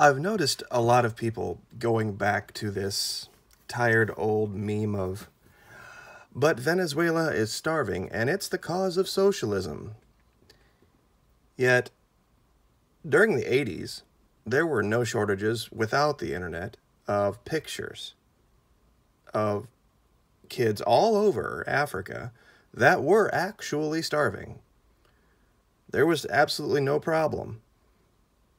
I've noticed a lot of people going back to this tired old meme of, but Venezuela is starving and it's the cause of socialism. Yet, during the 80s, there were no shortages without the internet of pictures of kids all over Africa that were actually starving. There was absolutely no problem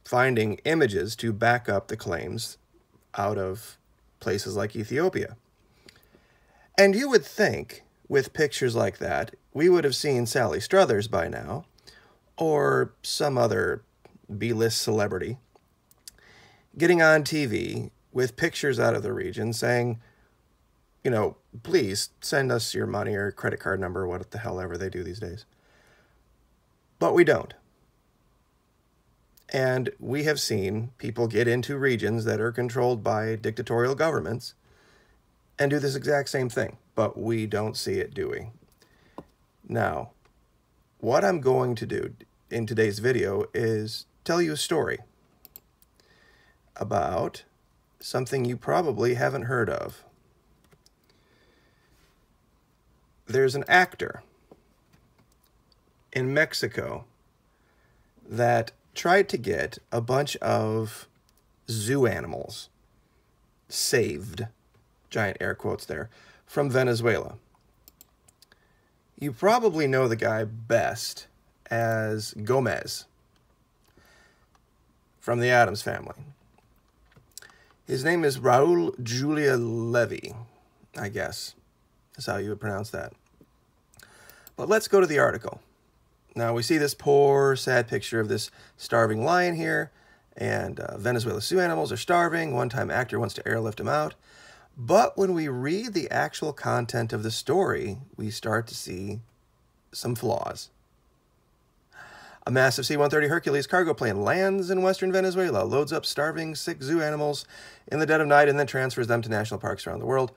finding images to back up the claims out of places like Ethiopia. And you would think, with pictures like that, we would have seen Sally Struthers by now, or some other B-list celebrity, getting on TV with pictures out of the region saying, you know, please send us your money or credit card number, what the hell ever they do these days. But we don't. And we have seen people get into regions that are controlled by dictatorial governments and do this exact same thing, but we don't see it doing. Now, what I'm going to do in today's video is tell you a story about something you probably haven't heard of. There's an actor in Mexico that tried to get a bunch of zoo animals saved, giant air quotes there, from Venezuela. You probably know the guy best as Gomez from the Addams Family. His name is Raul Julia Levy, I guess is how you would pronounce that. But let's go to the article. Now we see this poor, sad picture of this starving lion here, and Venezuela's zoo animals are starving. One-time actor wants to airlift them out. But when we read the actual content of the story, we start to see some flaws. A massive C-130 Hercules cargo plane lands in western Venezuela, loads up starving, sick zoo animals in the dead of night, and then transfers them to national parks around the world.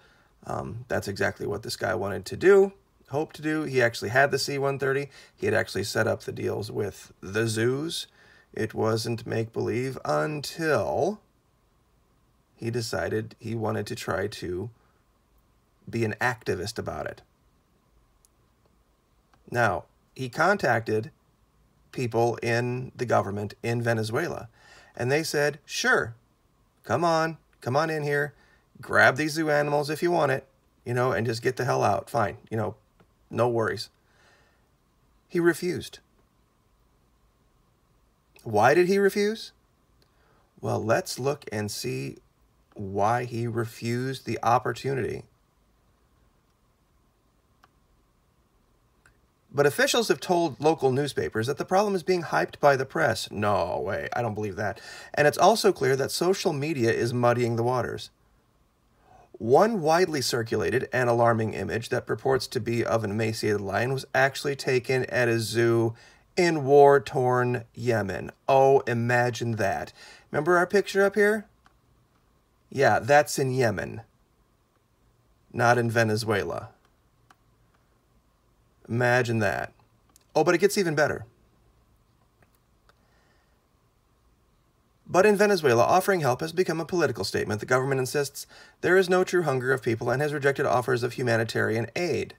That's exactly what this guy wanted to do. Hoped to do. He actually had the C-130. He had actually set up the deals with the zoos. It wasn't make-believe until he decided he wanted to try to be an activist about it. Now, he contacted people in the government in Venezuela, and they said, sure, come on in here, grab these zoo animals if you want it, you know, and just get the hell out. Fine, you know, no worries. He refused. Why did he refuse? Well, let's look and see why he refused the opportunity. But officials have told local newspapers that the problem is being hyped by the press. No way, I don't believe that. And it's also clear that social media is muddying the waters. One widely circulated and alarming image that purports to be of an emaciated lion was actually taken at a zoo in war-torn Yemen. Oh, imagine that. Remember our picture up here? Yeah, that's in Yemen, not in Venezuela. Imagine that. Oh, but it gets even better. But in Venezuela, offering help has become a political statement. The government insists there is no true hunger of people and has rejected offers of humanitarian aid.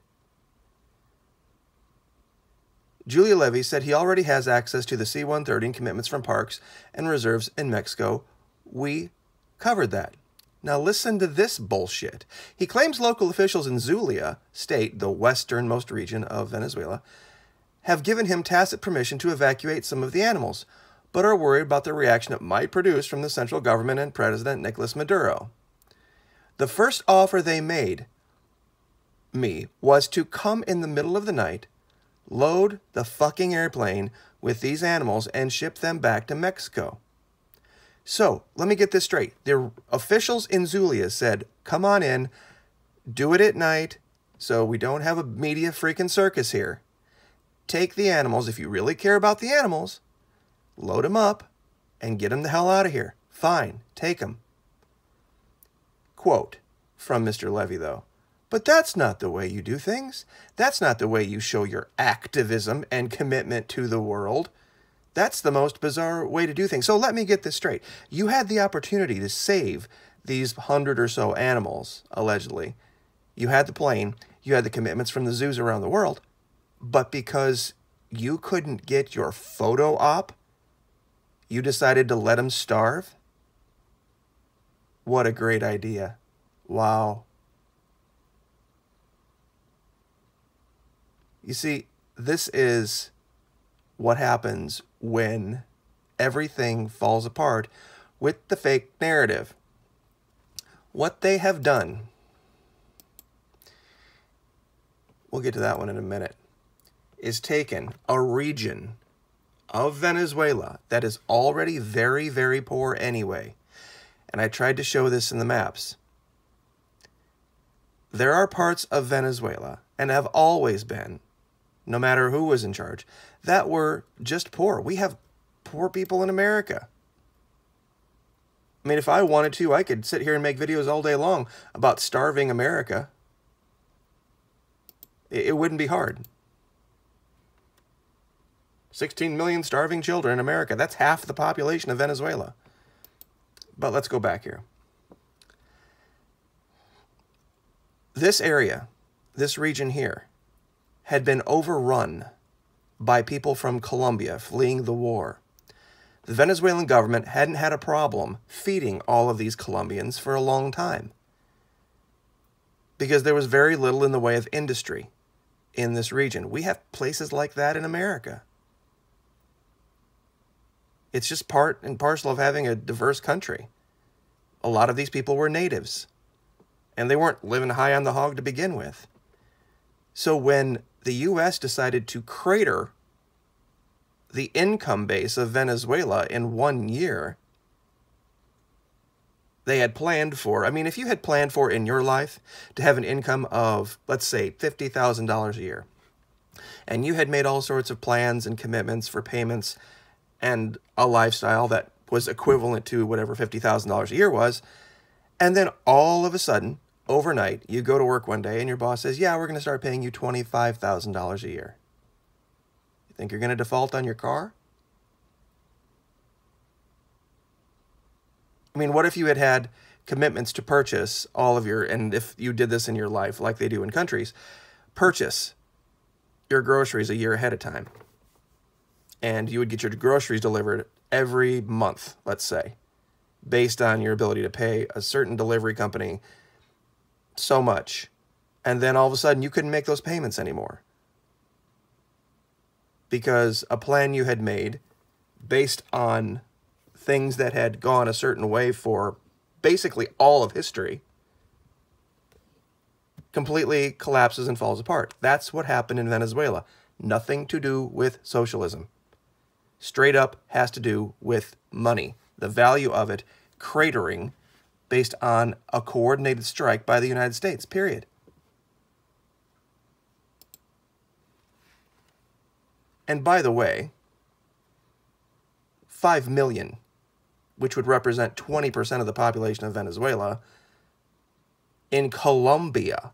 Julia Levy said he already has access to the C-130 and commitments from parks and reserves in Mexico. We covered that. Now listen to this bullshit. He claims local officials in Zulia state, the westernmost region of Venezuela, have given him tacit permission to evacuate some of the animals, but are worried about the reaction it might produce from the central government and President Nicolas Maduro. The first offer they made me was to come in the middle of the night, load the fucking airplane with these animals, and ship them back to Mexico. So, let me get this straight. The officials in Zulia said, come on in, do it at night, so we don't have a media freaking circus here. Take the animals, if you really care about the animals, load them up, and get them the hell out of here. Fine, take them. Quote from Mr. Levy, though. But that's not the way you do things. That's not the way you show your activism and commitment to the world. That's the most bizarre way to do things. So let me get this straight. You had the opportunity to save these 100 or so animals, allegedly. You had the plane. You had the commitments from the zoos around the world. But because you couldn't get your photo op, you decided to let them starve? What a great idea. Wow. You see, this is what happens when everything falls apart with the fake narrative. What they have done, we'll get to that one in a minute, is taken a region of Venezuela that is already very, very poor anyway. And I tried to show this in the maps. There are parts of Venezuela, and have always been, no matter who was in charge, that were just poor. We have poor people in America. I mean, if I wanted to, I could sit here and make videos all day long about starving America. It wouldn't be hard. 16 million starving children in America. That's half the population of Venezuela. But let's go back here. This area, this region here, had been overrun by people from Colombia fleeing the war. The Venezuelan government hadn't had a problem feeding all of these Colombians for a long time, because there was very little in the way of industry in this region. We have places like that in America. It's just part and parcel of having a diverse country. A lot of these people were natives, and they weren't living high on the hog to begin with. So when the U.S. decided to crater the income base of Venezuela in 1 year, they had planned for, I mean, if you had planned for in your life to have an income of, let's say, $50,000 a year, and you had made all sorts of plans and commitments for payments and a lifestyle that was equivalent to whatever $50,000 a year was, and then all of a sudden, overnight, you go to work one day and your boss says, yeah, we're going to start paying you $25,000 a year. You think you're going to default on your car? I mean, what if you had had commitments to purchase all of your, and if you did this in your life like they do in countries, purchase your groceries a year ahead of time. And you would get your groceries delivered every month, let's say, based on your ability to pay a certain delivery company so much. And then all of a sudden you couldn't make those payments anymore, because a plan you had made based on things that had gone a certain way for basically all of history completely collapses and falls apart. That's what happened in Venezuela. Nothing to do with socialism. Straight up has to do with money. The value of it cratering based on a coordinated strike by the United States, period. And by the way, 5 million, which would represent 20% of the population of Venezuela, in Colombia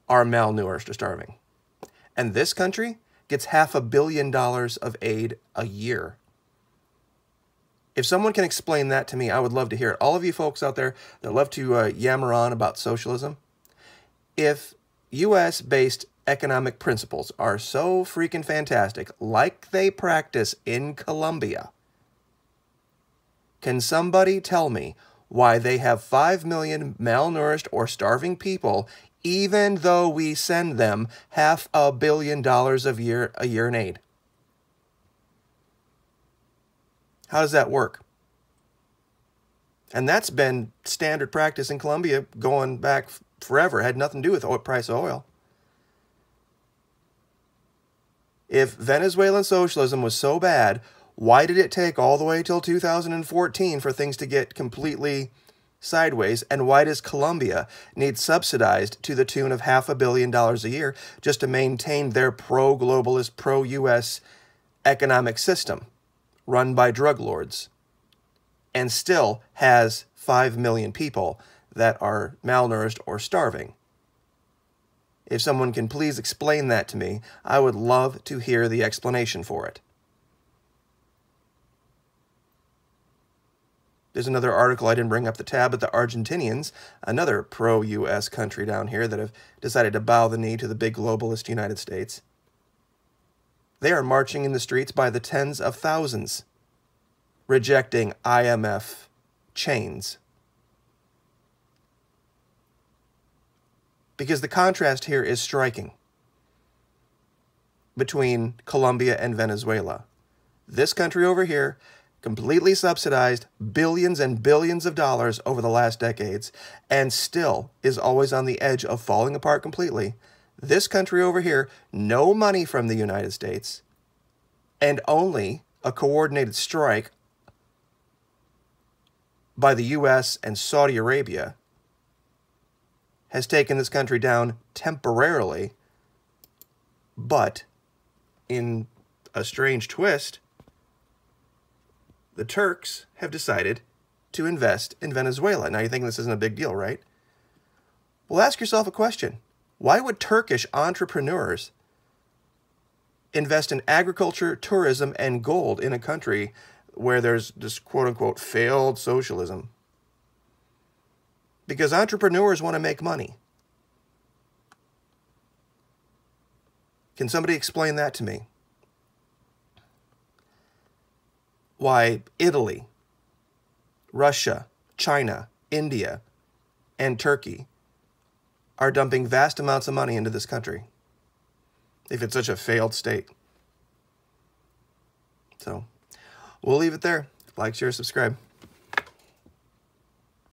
are malnourished or starving. And this country gets $500 million of aid a year. If someone can explain that to me, I would love to hear it. All of you folks out there that love to yammer on about socialism, if U.S.-based economic principles are so freaking fantastic, like they practice in Colombia, can somebody tell me why they have 5 million malnourished or starving people, even though we send them $500 million a year in aid? How does that work? And that's been standard practice in Colombia going back forever. It had nothing to do with the price of oil. If Venezuelan socialism was so bad, why did it take all the way till 2014 for things to get completely sideways? And why does Colombia need subsidized to the tune of $500 million a year just to maintain their pro-globalist, pro-U.S. economic system run by drug lords, and still has 5 million people that are malnourished or starving? If someone can please explain that to me, I would love to hear the explanation for it. There's another article, I didn't bring up the tab, but the Argentinians, another pro-U.S. country down here that have decided to bow the knee to the big globalist United States, they are marching in the streets by the tens of thousands, rejecting IMF chains. Because the contrast here is striking between Colombia and Venezuela. This country over here, completely subsidized billions and billions of dollars over the last decades, and still is always on the edge of falling apart completely. This country over here, no money from the United States, and only a coordinated strike by the U.S. and Saudi Arabia has taken this country down temporarily, but in a strange twist, the Turks have decided to invest in Venezuela. Now, you're thinking this isn't a big deal, right? Well, ask yourself a question. Why would Turkish entrepreneurs invest in agriculture, tourism, and gold in a country where there's this quote-unquote failed socialism? Because entrepreneurs want to make money. Can somebody explain that to me? Why Italy, Russia, China, India, and Turkey are dumping vast amounts of money into this country if it's such a failed state. So, we'll leave it there. Like, share, subscribe.